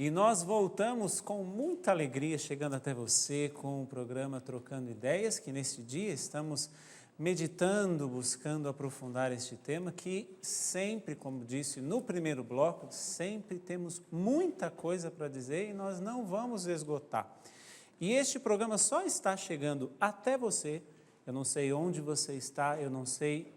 E nós voltamos com muita alegria, chegando até você com o programa Trocando Ideias, que neste dia estamos meditando, buscando aprofundar este tema, que sempre, como disse no primeiro bloco, sempre temos muita coisa para dizer e nós não vamos esgotar. E este programa só está chegando até você, eu não sei onde você está, eu não sei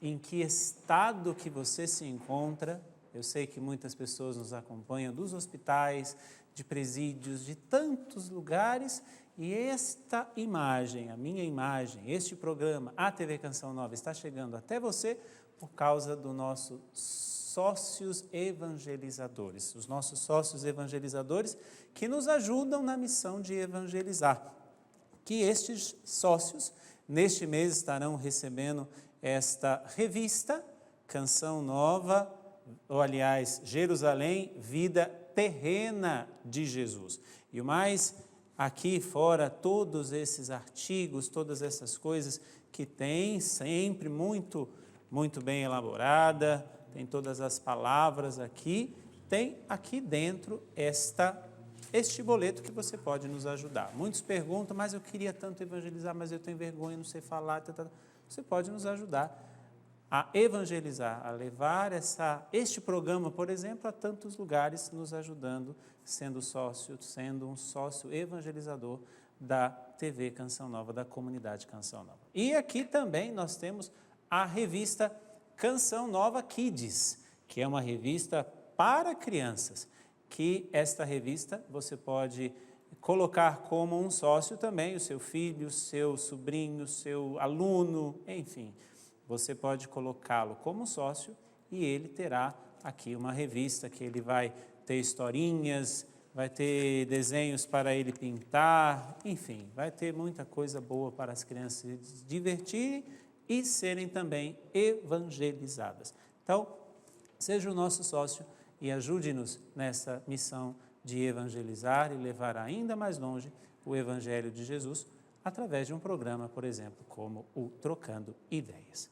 em que estado que você se encontra. Eu sei que muitas pessoas nos acompanham dos hospitais, de presídios, de tantos lugares, e esta imagem, a minha imagem, este programa, a TV Canção Nova, está chegando até você por causa dos nossos sócios evangelizadores, os nossos sócios evangelizadores que nos ajudam na missão de evangelizar. Que estes sócios, neste mês, estarão recebendo esta revista, Canção Nova, ou aliás, Jerusalém, Vida Terrena de Jesus. E o mais, aqui fora, todos esses artigos, todas essas coisas que tem sempre muito bem elaborada, tem todas as palavras aqui, tem aqui dentro este boleto que você pode nos ajudar. Muitos perguntam, mas eu queria tanto evangelizar, mas eu tenho vergonha, não sei falar. Você pode nos ajudar a evangelizar, a levar este programa, por exemplo, a tantos lugares, nos ajudando, sendo um sócio evangelizador da TV Canção Nova, da comunidade Canção Nova. E aqui também nós temos a revista Canção Nova Kids, que é uma revista para crianças, que esta revista você pode colocar como um sócio também, o seu filho, seu sobrinho, seu aluno, enfim. Você pode colocá-lo como sócio e ele terá aqui uma revista que ele vai ter historinhas, vai ter desenhos para ele pintar, enfim, vai ter muita coisa boa para as crianças se divertirem e serem também evangelizadas. Então, seja o nosso sócio e ajude-nos nessa missão de evangelizar e levar ainda mais longe o Evangelho de Jesus através de um programa, por exemplo, como o Trocando Ideias.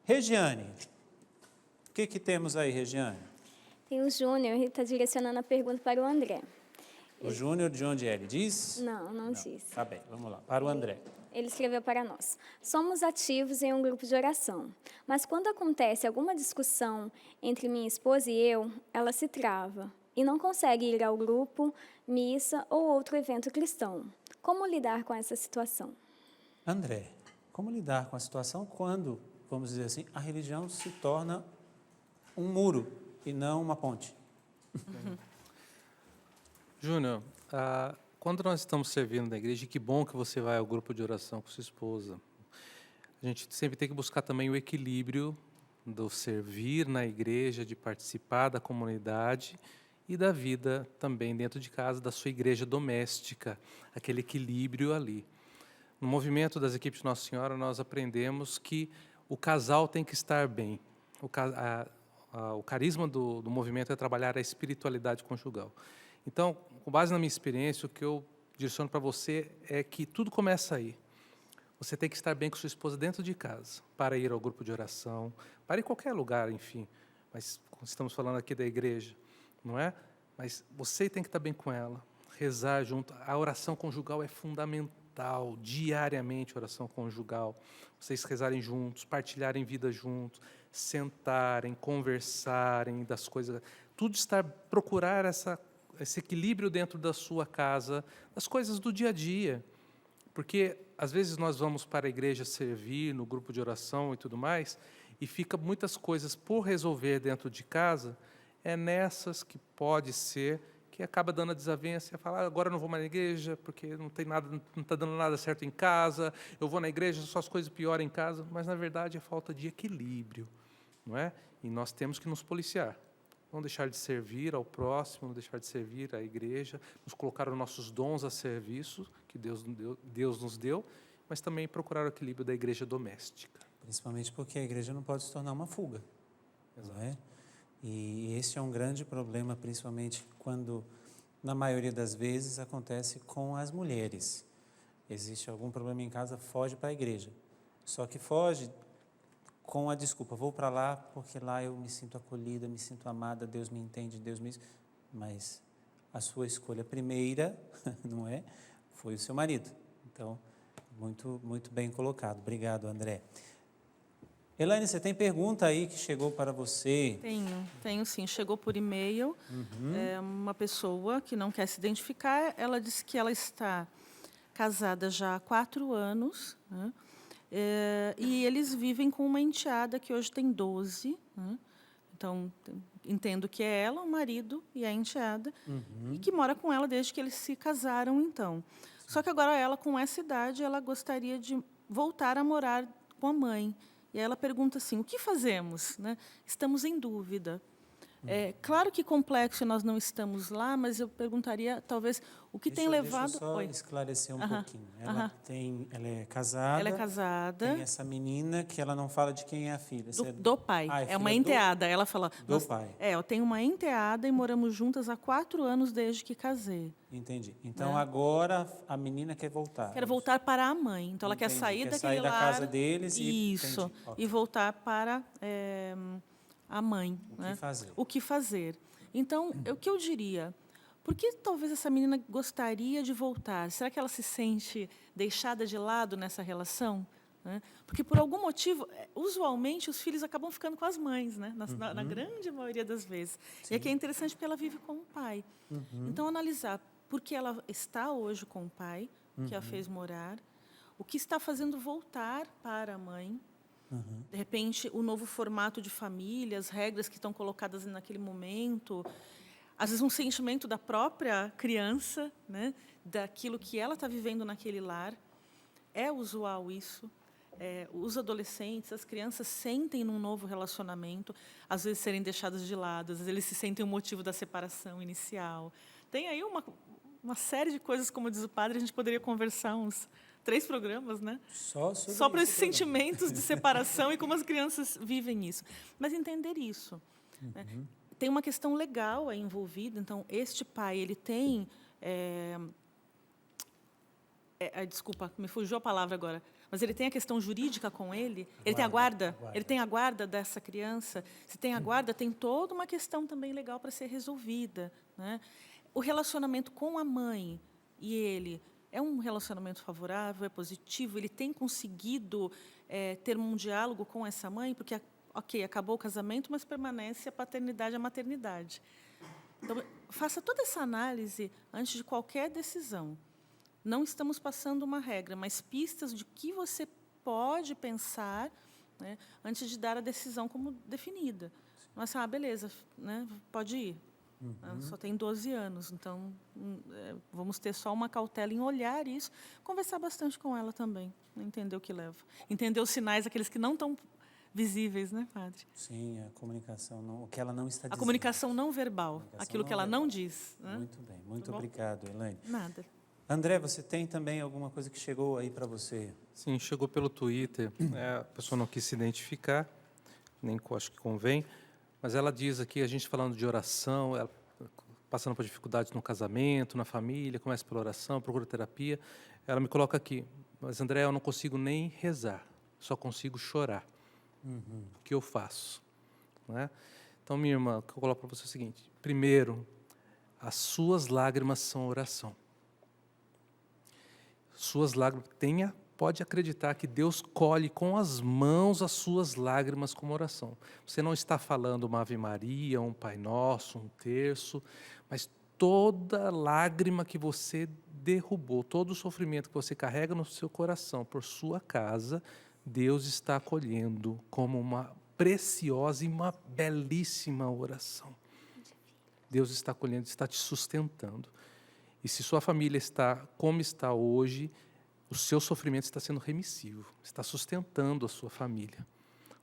Regiane, o que temos aí, Regiane? Tem o Júnior, ele está direcionando a pergunta para o André. O Júnior, de onde é? Ele diz? Não disse. Tá bem, vamos lá, para o André. Ele escreveu para nós. Somos ativos em um grupo de oração, mas quando acontece alguma discussão entre minha esposa e eu, ela se trava e não consegue ir ao grupo, missa ou outro evento cristão. Como lidar com essa situação? André, como lidar com a situação quando, vamos dizer assim, a religião se torna um muro e não uma ponte? Júnior, quando nós estamos servindo na igreja, que bom que você vai ao grupo de oração com sua esposa. A gente sempre tem que buscar também o equilíbrio do servir na igreja, de participar da comunidade e da vida também dentro de casa, da sua igreja doméstica, aquele equilíbrio ali. No movimento das equipes de Nossa Senhora, nós aprendemos que o casal tem que estar bem. O carisma do movimento é trabalhar a espiritualidade conjugal. Então, com base na minha experiência, o que eu direciono para você é que tudo começa aí. Você tem que estar bem com sua esposa dentro de casa, para ir ao grupo de oração, para ir em qualquer lugar, enfim. Mas estamos falando aqui da igreja, não é? Mas você tem que estar bem com ela, rezar junto. A oração conjugal é fundamental, diariamente oração conjugal. Vocês rezarem juntos, partilharem vida juntos, sentarem, conversarem das coisas. Tudo procurar esse equilíbrio dentro da sua casa, das coisas do dia a dia. Porque, às vezes, nós vamos para a igreja servir, no grupo de oração e tudo mais, e fica muitas coisas por resolver dentro de casa, é nessas que pode ser que acaba dando a desavença, falar, agora eu não vou mais na igreja, porque não está dando nada certo em casa, eu vou na igreja, só as coisas pioram em casa, mas, na verdade, é falta de equilíbrio, não é? E nós temos que nos policiar. Não deixar de servir ao próximo, não deixar de servir à igreja, nos colocar os nossos dons a serviço, que Deus nos deu, mas também procurar o equilíbrio da igreja doméstica. Principalmente porque a igreja não pode se tornar uma fuga. Não é? E esse é um grande problema, principalmente quando, na maioria das vezes, acontece com as mulheres. Existe algum problema em casa, foge para a igreja. Só que foge com a desculpa, vou para lá porque lá eu me sinto acolhida, me sinto amada, Deus me entende, Deus me... Mas a sua escolha primeira, não é? Foi o seu marido. Então, muito bem colocado. Obrigado, André. Elaine, você tem pergunta aí que chegou para você? Tenho sim. Chegou por e-mail. É uma pessoa que não quer se identificar. Ela disse que ela está casada já há 4 anos, né? E eles vivem com uma enteada que hoje tem 12. Né? Então, entendo que é ela, o marido e a enteada, e que mora com ela desde que eles se casaram, então. Só que agora ela, com essa idade, ela gostaria de voltar a morar com a mãe. E aí ela pergunta assim, o que fazemos? Né? Estamos em dúvida. Claro que complexo nós não estamos lá, mas eu perguntaria, talvez, o que tem levado... Deixa eu só esclarecer um pouquinho. Ela é casada. Ela é casada. Tem essa menina que ela não fala de quem é a filha. Do pai. É uma enteada. Ela fala... Do pai. Eu tenho uma enteada e moramos juntas há 4 anos desde que casei. Entendi. Então, agora a menina quer voltar. Quer voltar para a mãe. Então, ela quer sair daquele da lar... casa deles e... Isso. E voltar para a mãe. O que fazer? O que fazer. Então, o que eu diria? Por que talvez essa menina gostaria de voltar? Será que ela se sente deixada de lado nessa relação? Né? Porque, por algum motivo, usualmente, os filhos acabam ficando com as mães, né? Na grande maioria das vezes. Sim. E aqui é interessante porque ela vive com o pai. Então, analisar por que ela está hoje com o pai, que a fez morar, o que está fazendo voltar para a mãe, de repente, o novo formato de família, as regras que estão colocadas naquele momento, às vezes um sentimento da própria criança, né, daquilo que ela está vivendo naquele lar. É usual isso. Os adolescentes, as crianças sentem num novo relacionamento, às vezes serem deixados de lado, às vezes eles se sentem o motivo da separação inicial. Tem aí uma série de coisas, como diz o padre, a gente poderia conversar uns 3 programas, né? Só para esses sentimentos de separação e como as crianças vivem isso. Mas entender isso. Né? Tem uma questão legal aí envolvida. Então, este pai, ele tem... desculpa, me fugiu a palavra agora. Mas ele tem a questão jurídica com ele. Ele tem a guarda. Ele tem a guarda dessa criança. Se tem a guarda, tem toda uma questão também legal para ser resolvida. Né? O relacionamento com a mãe e ele... É um relacionamento favorável, é positivo? Ele tem conseguido ter um diálogo com essa mãe? Porque, ok, acabou o casamento, mas permanece a paternidade e a maternidade. Então, faça toda essa análise antes de qualquer decisão. Não estamos passando uma regra, mas pistas de que você pode pensar, né, antes de dar a decisão como definida. Não é assim, beleza, né, pode ir. Só tem 12 anos, então vamos ter só uma cautela em olhar isso, conversar bastante com ela também, entender o que leva. Entender os sinais, aqueles que não estão visíveis, né, padre? Sim, a comunicação, o que ela não está dizendo. A comunicação não verbal, aquilo que ela não diz. Né? Muito bem, muito obrigado, Elaine. Nada. André, você tem também alguma coisa que chegou aí para você? Sim, chegou pelo Twitter, a pessoa não quis se identificar, nem acho que convém, mas ela diz aqui, a gente falando de oração, ela passando por dificuldades no casamento, na família, começa pela oração, procura terapia. Ela me coloca aqui, mas André, eu não consigo nem rezar, só consigo chorar. O que eu faço? Não é? Então, minha irmã, o que eu coloco para você é o seguinte. Primeiro, as suas lágrimas são oração. Suas lágrimas, pode acreditar que Deus colhe com as mãos as suas lágrimas como oração. Você não está falando uma Ave Maria, um Pai Nosso, um terço, mas toda lágrima que você derrubou, todo o sofrimento que você carrega no seu coração por sua casa, Deus está acolhendo como uma preciosa e uma belíssima oração. Deus está acolhendo, está te sustentando. E se sua família está como está hoje, o seu sofrimento está sendo remissivo, está sustentando a sua família.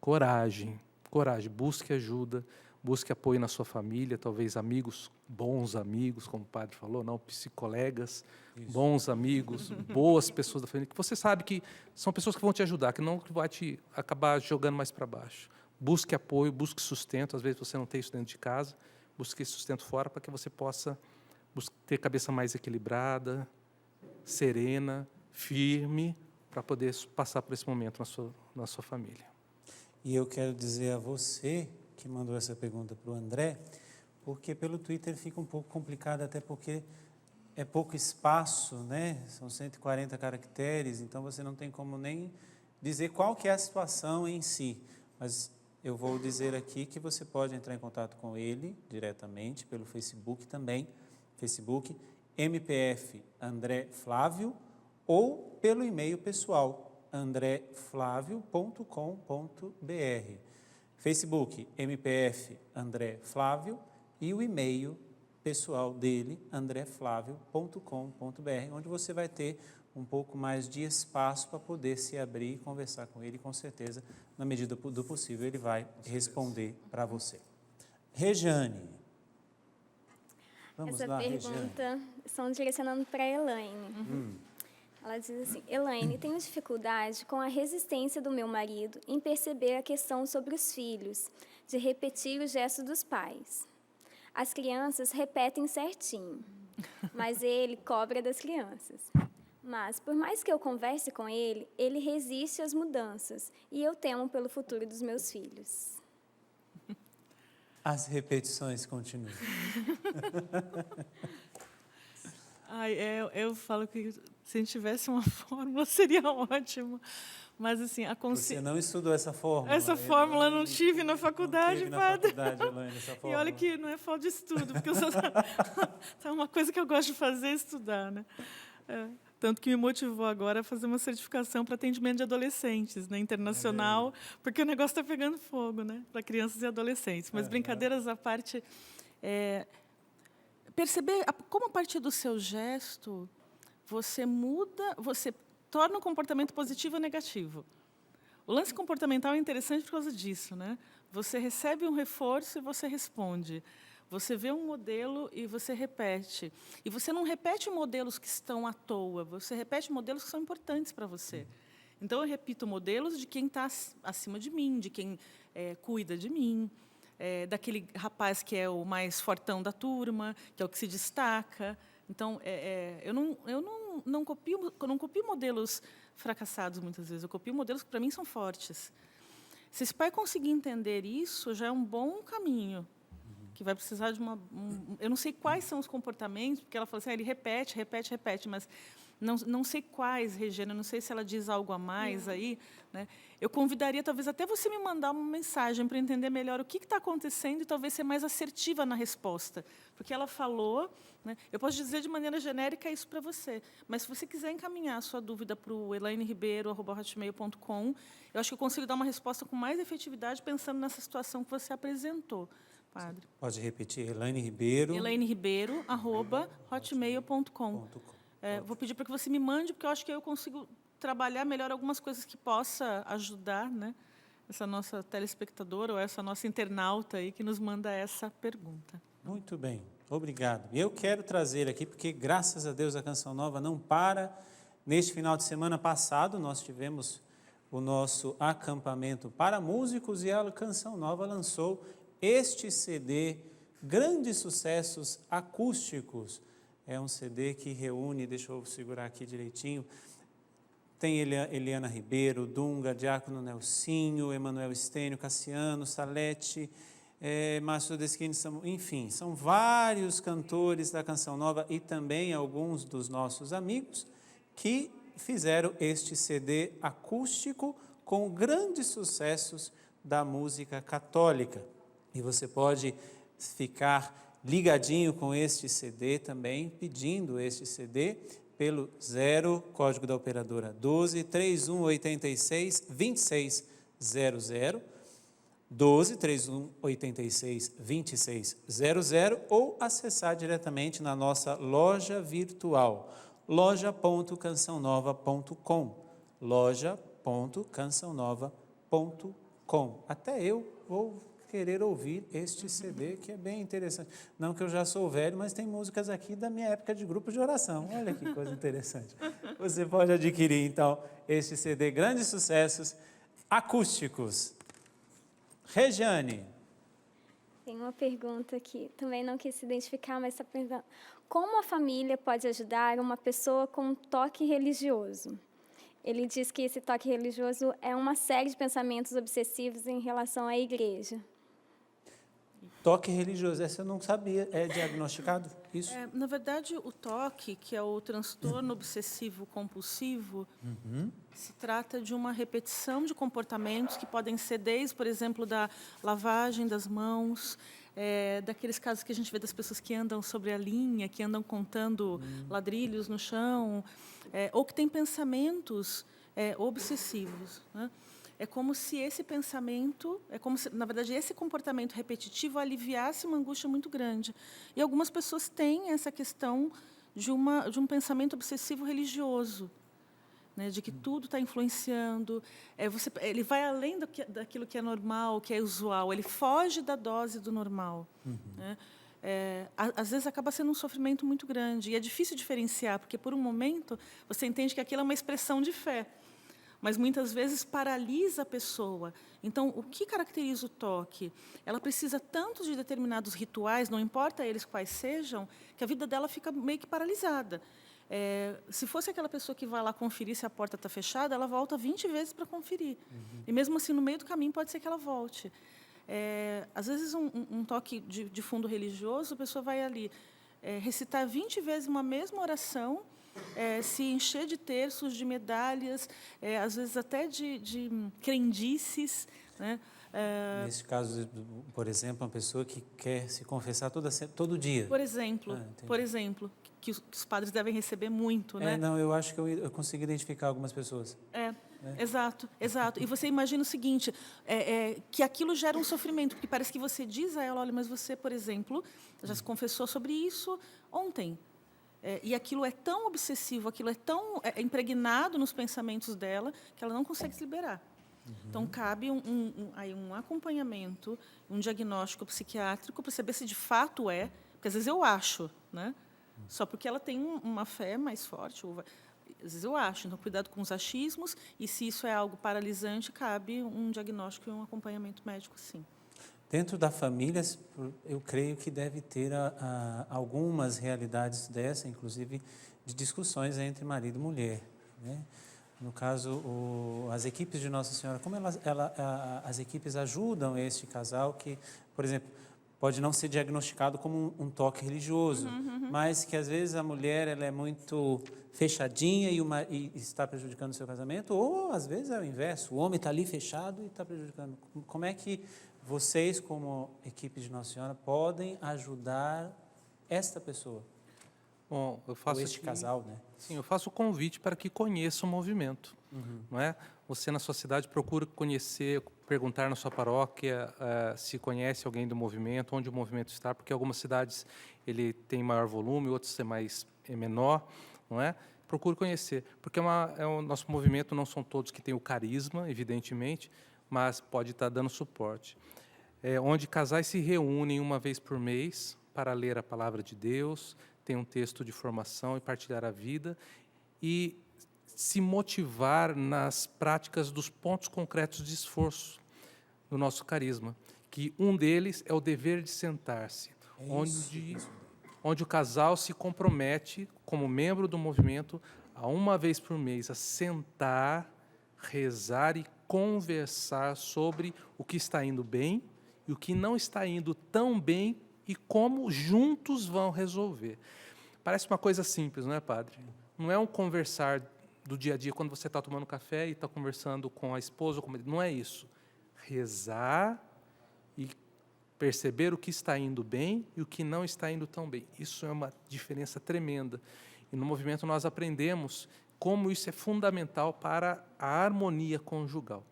Coragem, busque ajuda, busque apoio na sua família, talvez amigos, bons amigos, como o padre falou, não psicolegas, bons amigos, boas pessoas da família, que você sabe que são pessoas que vão te ajudar, que não vai te acabar jogando mais para baixo. Busque apoio, busque sustento, às vezes você não tem isso dentro de casa, busque esse sustento fora para que você possa ter a cabeça mais equilibrada, serena, firme, para poder passar por esse momento na sua família. E eu quero dizer a você, que mandou essa pergunta para o André, porque pelo Twitter fica um pouco complicado, até porque é pouco espaço, né? São 140 caracteres, então você não tem como nem dizer qual que é a situação em si. Mas eu vou dizer aqui que você pode entrar em contato com ele diretamente pelo Facebook também, Facebook MPF André Flávio, ou pelo e-mail pessoal andreflavio.com.br. Facebook MPF André Flávio e o e-mail pessoal dele, andreflavio.com.br, onde você vai ter um pouco mais de espaço para poder se abrir e conversar com ele, e com certeza, na medida do possível, ele vai responder para você. Rejane. Vamos lá, Rejane. Essa pergunta estão direcionando para a Elaine. Ela diz assim: Elaine, tenho dificuldade com a resistência do meu marido em perceber a questão sobre os filhos, de repetir os gestos dos pais. As crianças repetem certinho, mas ele cobra das crianças. Mas, por mais que eu converse com ele, ele resiste às mudanças e eu temo pelo futuro dos meus filhos. As repetições continuam. Eu falo que se a gente tivesse uma fórmula seria ótimo. Mas assim, Você não estudou essa fórmula? Essa fórmula eu não tive na faculdade, padre. Elaine, essa E olha que não é falta de estudo, porque é uma coisa que eu gosto de fazer é estudar, né? Tanto que me motivou agora a fazer uma certificação para atendimento de adolescentes, né, internacional, porque o negócio está pegando fogo, né, para crianças e adolescentes. Mas brincadeiras à parte, perceber como a partir do seu gesto você muda, você torna o comportamento positivo ou negativo. O lance comportamental é interessante por causa disso, né? Você recebe um reforço e você responde. Você vê um modelo e você repete. E você não repete modelos que estão à toa, você repete modelos que são importantes para você. Então, eu repito modelos de quem está acima de mim, de quem cuida de mim, daquele rapaz que é o mais fortão da turma, que é o que se destaca. Então, eu não copio modelos fracassados, muitas vezes. Eu copio modelos que, para mim, são fortes. Se esse pai conseguir entender isso, já é um bom caminho. Que vai precisar de eu não sei quais são os comportamentos, porque ela fala assim, ele repete, mas não sei quais, Regina, não sei se ela diz algo a mais aí, né? Eu convidaria, talvez, até você me mandar uma mensagem para entender melhor o que está acontecendo e talvez ser mais assertiva na resposta. Porque ela falou, né? Eu posso dizer de maneira genérica isso para você, mas se você quiser encaminhar a sua dúvida para o elaineribeiro@hotmail.com, eu acho que eu consigo dar uma resposta com mais efetividade pensando nessa situação que você apresentou. Padre. Pode repetir, Elaine Ribeiro. elaineribeiro@hotmail.com. Vou pedir para que você me mande, porque eu acho que eu consigo trabalhar melhor algumas coisas que possa ajudar, né, essa nossa telespectadora ou essa nossa internauta aí que nos manda essa pergunta. Muito bem, obrigado. Eu quero trazer aqui, porque graças a Deus a Canção Nova não para. Neste final de semana passado, nós tivemos o nosso acampamento para músicos e a Canção Nova lançou este CD, Grandes Sucessos Acústicos. É um CD que reúne, deixa eu segurar aqui direitinho, tem Eliana Ribeiro, Dunga, Diácono Nelsinho, Emanuel Estênio, Cassiano, Salete, Márcio Deschini, enfim, são vários cantores da Canção Nova e também alguns dos nossos amigos que fizeram este CD acústico com grandes sucessos da música católica. E você pode ficar ligadinho com este CD também, pedindo este CD pelo 0, código da operadora 12 3186 2600, 12 3186 2600, ou acessar diretamente na nossa loja virtual, loja.cançãonova.com, loja.cançãonova.com. Até eu vou querer ouvir este CD, que é bem interessante. Não que eu já sou velho, mas tem músicas aqui da minha época de grupo de oração. Olha que coisa interessante. Você pode adquirir, então, este CD, Grandes Sucessos Acústicos. Regiane. Tem uma pergunta aqui, também não quis se identificar, mas está perguntando: como a família pode ajudar uma pessoa com um toque religioso? Ele diz que esse toque religioso é uma série de pensamentos obsessivos em relação à igreja. Toque religioso, essa eu não sabia. É diagnosticado isso? Na verdade, o TOC, que é o transtorno obsessivo-compulsivo, se trata de uma repetição de comportamentos que podem ser desde, por exemplo, da lavagem das mãos, daqueles casos que a gente vê das pessoas que andam sobre a linha, que andam contando ladrilhos no chão, ou que têm pensamentos obsessivos, né? É como se esse pensamento, na verdade, esse comportamento repetitivo aliviasse uma angústia muito grande. E algumas pessoas têm essa questão de um pensamento obsessivo religioso, né, de que tudo está influenciando. Ele vai além daquilo que é normal, que é usual, ele foge da dose do normal. Né? Às vezes acaba sendo um sofrimento muito grande. E é difícil diferenciar, porque, por um momento, você entende que aquilo é uma expressão de fé, mas muitas vezes paralisa a pessoa. Então, o que caracteriza o toque? Ela precisa tanto de determinados rituais, não importa eles quais sejam, que a vida dela fica meio que paralisada. Se fosse aquela pessoa que vai lá conferir se a porta está fechada, ela volta 20 vezes para conferir. E mesmo assim, no meio do caminho, pode ser que ela volte. Às vezes, um toque de fundo religioso, a pessoa vai ali recitar 20 vezes uma mesma oração, se encher de terços, de medalhas, às vezes até de crendices, né? Nesse caso, por exemplo, uma pessoa que quer se confessar todo dia. Por exemplo, que os padres devem receber muito, né? Não, eu acho que eu consegui identificar algumas pessoas. Exato. E você imagina o seguinte, que aquilo gera um sofrimento, porque parece que você diz a ela, olha, mas você, por exemplo, já se confessou sobre isso ontem. E aquilo é tão obsessivo, aquilo é tão impregnado nos pensamentos dela, que ela não consegue se liberar. Então, cabe um acompanhamento, um diagnóstico psiquiátrico para saber se de fato porque às vezes eu acho, né? Só porque ela tem uma fé mais forte, às vezes eu acho. Então, cuidado com os achismos, e se isso é algo paralisante, cabe um diagnóstico e um acompanhamento médico, sim. Dentro da família, eu creio que deve ter algumas realidades dessa, inclusive de discussões entre marido e mulher, né? No caso, as equipes de Nossa Senhora, como as equipes ajudam este casal que, por exemplo, pode não ser diagnosticado como um toque religioso, mas que às vezes a mulher ela é muito fechadinha e está prejudicando o seu casamento, ou às vezes é o inverso, o homem está ali fechado e está prejudicando. Como é que vocês, como equipe de Nossa Senhora, podem ajudar esta pessoa? Bom, eu faço ou este casal, né? Sim, eu faço o convite para que conheça o movimento, não é? Você na sua cidade procura conhecer, perguntar na sua paróquia se conhece alguém do movimento, onde o movimento está, porque algumas cidades ele tem maior volume, outras é menor, não é? Procure conhecer, porque o nosso movimento não são todos que têm o carisma, evidentemente, mas pode estar dando suporte. Onde casais se reúnem uma vez por mês para ler a palavra de Deus, ter um texto de formação e partilhar a vida e se motivar nas práticas dos pontos concretos de esforço do nosso carisma, que um deles é o dever de sentar-se, onde o casal se compromete, como membro do movimento, a uma vez por mês, a sentar, rezar e conversar sobre o que está indo bem e o que não está indo tão bem e como juntos vão resolver. Parece uma coisa simples, não é, padre? Não é um conversar do dia a dia, quando você está tomando café e está conversando com a esposa, não é isso. Rezar e perceber o que está indo bem e o que não está indo tão bem. Isso é uma diferença tremenda. E no movimento nós aprendemos como isso é fundamental para a harmonia conjugal,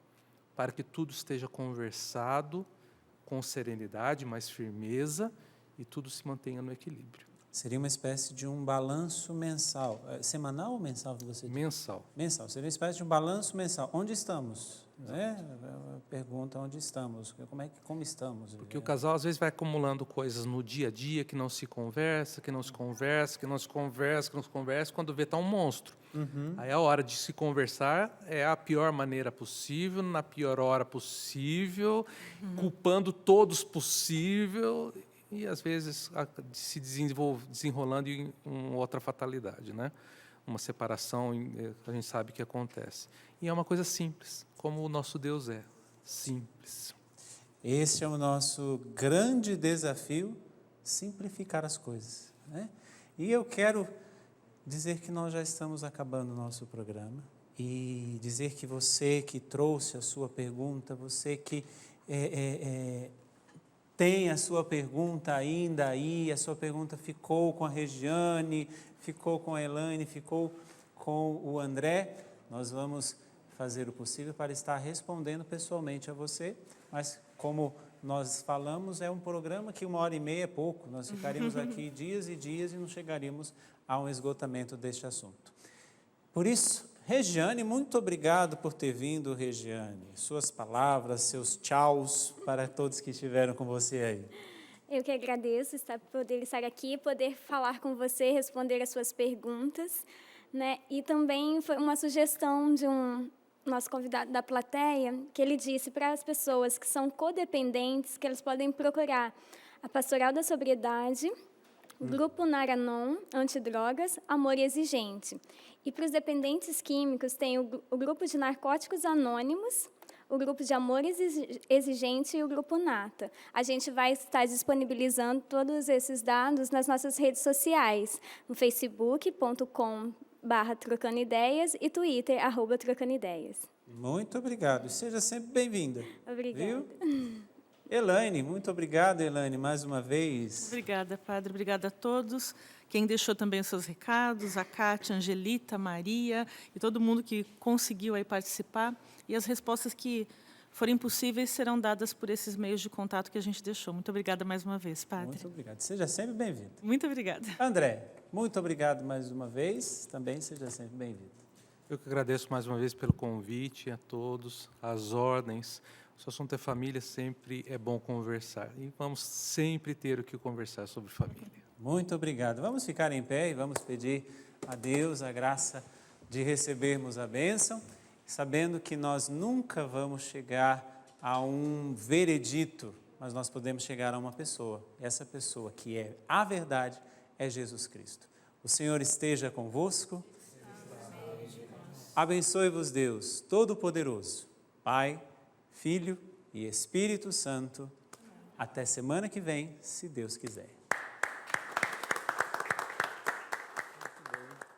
para que tudo esteja conversado com serenidade, mais firmeza, e tudo se mantenha no equilíbrio. Seria uma espécie de um balanço mensal. Semanal ou mensal que você diz? Mensal. Mensal. Seria uma espécie de um balanço mensal. Onde estamos? Pergunta onde estamos. Como estamos? Porque o casal, às vezes, vai acumulando coisas no dia a dia que não se conversa, que não se conversa, que não se conversa, que não se conversa. Quando vê, está um monstro. Aí a hora de se conversar é a pior maneira possível, na pior hora possível, culpando todos possível. E, às vezes, se desenrolando em uma outra fatalidade, né? Uma separação, a gente sabe que acontece. E é uma coisa simples, como o nosso Deus é, simples. Esse é o nosso grande desafio, simplificar as coisas, né? E eu quero dizer que nós já estamos acabando o nosso programa e dizer que você que trouxe a sua pergunta, você que tem a sua pergunta ainda aí, a sua pergunta ficou com a Regiane, ficou com a Elaine, ficou com o André, nós vamos fazer o possível para estar respondendo pessoalmente a você, mas como nós falamos, é um programa que 1h30 é pouco, nós ficaríamos aqui dias e dias e não chegaríamos a um esgotamento deste assunto. Por isso, Regiane, muito obrigado por ter vindo, Regiane. Suas palavras, seus tchauz para todos que estiveram com você aí. Eu que agradeço poder estar aqui, poder falar com você, responder as suas perguntas, né? E também foi uma sugestão de nosso convidado da plateia, que ele disse para as pessoas que são codependentes, que eles podem procurar a Pastoral da Sobriedade, o Grupo Naranon, Antidrogas, Amor Exigente. E para os dependentes químicos, tem o Grupo de Narcóticos Anônimos, o Grupo de Amor Exigente e o Grupo Nata. A gente vai estar disponibilizando todos esses dados nas nossas redes sociais, no facebook.com/trocandoideias e Twitter, @trocandoideias. Muito obrigado. Seja sempre bem-vinda. Obrigada. Viu? Elaine, muito obrigado, Elaine, mais uma vez. Obrigada, Padre. Obrigada a todos. Quem deixou também os seus recados, a Cátia, a Angelita, a Maria e todo mundo que conseguiu aí participar. E as respostas que forem possíveis serão dadas por esses meios de contato que a gente deixou. Muito obrigada mais uma vez, Padre. Muito obrigado. Seja sempre bem-vindo. Muito obrigada. André, muito obrigado mais uma vez. Também seja sempre bem-vindo. Eu que agradeço mais uma vez pelo convite a todos, as ordens. Se o assunto é família, sempre é bom conversar. E vamos sempre ter o que conversar sobre família. Muito obrigado. Vamos ficar em pé e vamos pedir a Deus a graça de recebermos a bênção, sabendo que nós nunca vamos chegar a um veredito, mas nós podemos chegar a uma pessoa. Essa pessoa que é a verdade é Jesus Cristo. O Senhor esteja convosco. Abençoe-vos Deus Todo-Poderoso, Pai, Filho e Espírito Santo. Até semana que vem, se Deus quiser.